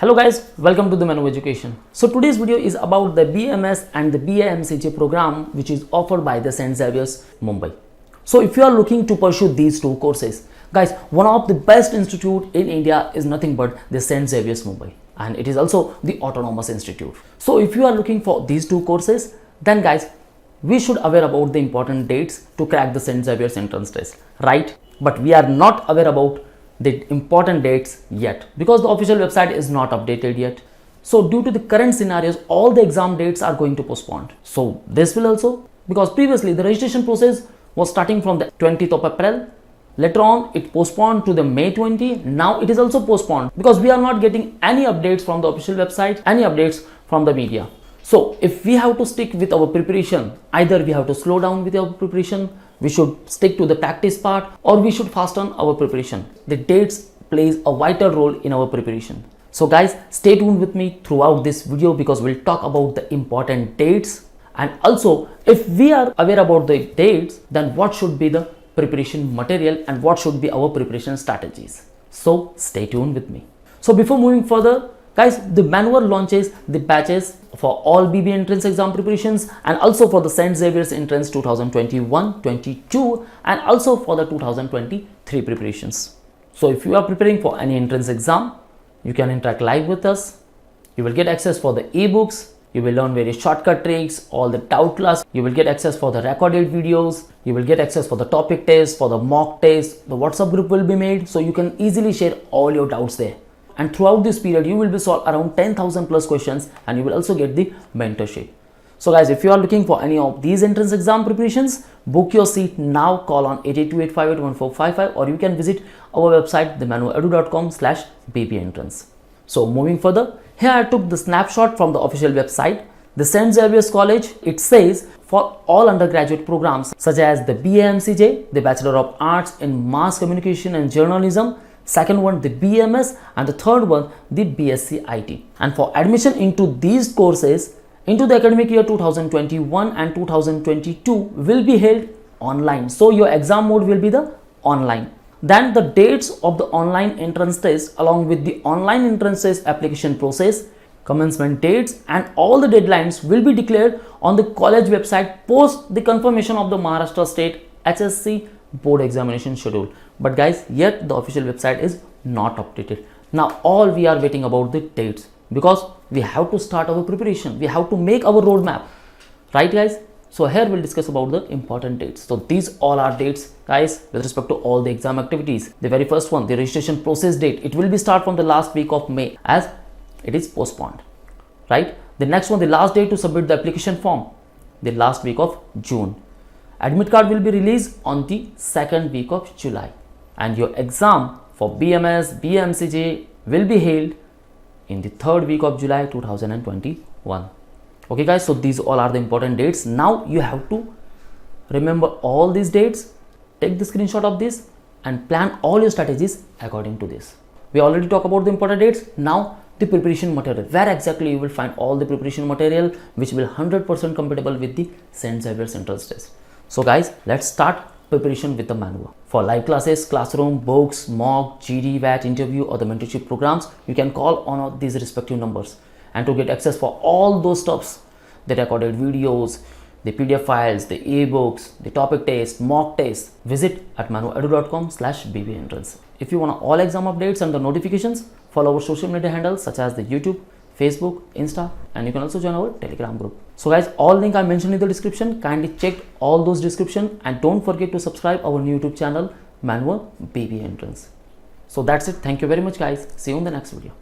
Hello guys, welcome to the Manu Education. So today's video is about the BMS and the BAMCJ program which is offered by the St. Xavier's Mumbai. So if you are looking to pursue these two courses, guys, one of the best institute in India is nothing but the St. Xavier's Mumbai, and it is also the autonomous institute. So if you are looking for these two courses, then guys, we should aware about the important dates to crack the St. Xavier's entrance test, right? But we are not aware about the important dates yet because the official website is not updated yet. So due to the current scenarios, all the exam dates are going to postpone. So this will also, because previously the registration process was starting from the 20th of April. Later on it postponed to the May 20. Now it is also postponed because we are not getting any updates from the official website, any updates from the media. So if we have to stick with our preparation, either we have to slow down with our preparation, we should stick to the practice part, or we should fasten our preparation. The dates plays a vital role in our preparation. So guys, stay tuned with me throughout this video because we'll talk about the important dates, and also if we are aware about the dates, then what should be the preparation material and what should be our preparation strategies. So stay tuned with me. So before moving further, guys, the manual launches the batches for all BB entrance exam preparations and also for the St. Xavier's entrance 2021-22 and also for the 2023 preparations. So if you are preparing for any entrance exam, you can interact live with us. You will get access for the ebooks. You will learn various shortcut tricks, all the doubt class. You will get access for the recorded videos. You will get access for the topic test, for the mock test. The WhatsApp group will be made so you can easily share all your doubts there. And throughout this period, you will be solved around 10,000 plus questions and you will also get the mentorship. So guys, if you are looking for any of these entrance exam preparations, book your seat now, call on 8828581455 or you can visit our website themanuedu.com/bbentrance. So moving further, here I took the snapshot from the official website. The St. Xavier's College, it says for all undergraduate programs such as the BAMCJ, the Bachelor of Arts in Mass Communication and Journalism, second one the BMS, and the third one the BSc IT. And for admission into these courses into the academic year 2021 and 2022 will be held online. So your exam mode will be the online. Then the dates of the online entrance test along with the online entrance test application process, commencement dates and all the deadlines will be declared on the college website post the confirmation of the Maharashtra State HSC board examination schedule. But guys, yet the official website is not updated. Now all we are waiting about the dates because we have to start our preparation. We have to make our roadmap, right guys? So here we'll discuss about the important dates. So these all are dates guys with respect to all the exam activities. The very first one, the registration process date, it will be start from the last week of May as it is postponed, right? The next one, the last day to submit the application form, the last week of June. Admit card will be released on the second week of July, and your exam for BMS, BMCJ will be held in the third week of July 2021. Okay guys, so these all are the important dates. Now you have to remember all these dates, take the screenshot of this and plan all your strategies according to this. We already talked about the important dates. Now the preparation material, where exactly you will find all the preparation material which will 100% compatible with the St. Xavier's entrance test. So guys, let's start preparation with the manual. For live classes, classroom, books, mock, GD, VAT, interview or the mentorship programs, you can call on these respective numbers. And to get access for all those stuffs, the recorded videos, the PDF files, the ebooks, the topic test, mock test, visit at manuedu.com/bbentrance. If you want all exam updates and the notifications, follow our social media handles such as the YouTube, Facebook, Insta, and you can also join our Telegram group. So guys, all link I mentioned in the description. Kindly check all those description and don't forget to subscribe our new YouTube channel Manu BB Entrance. So that's it. Thank you very much guys. See you in the next video.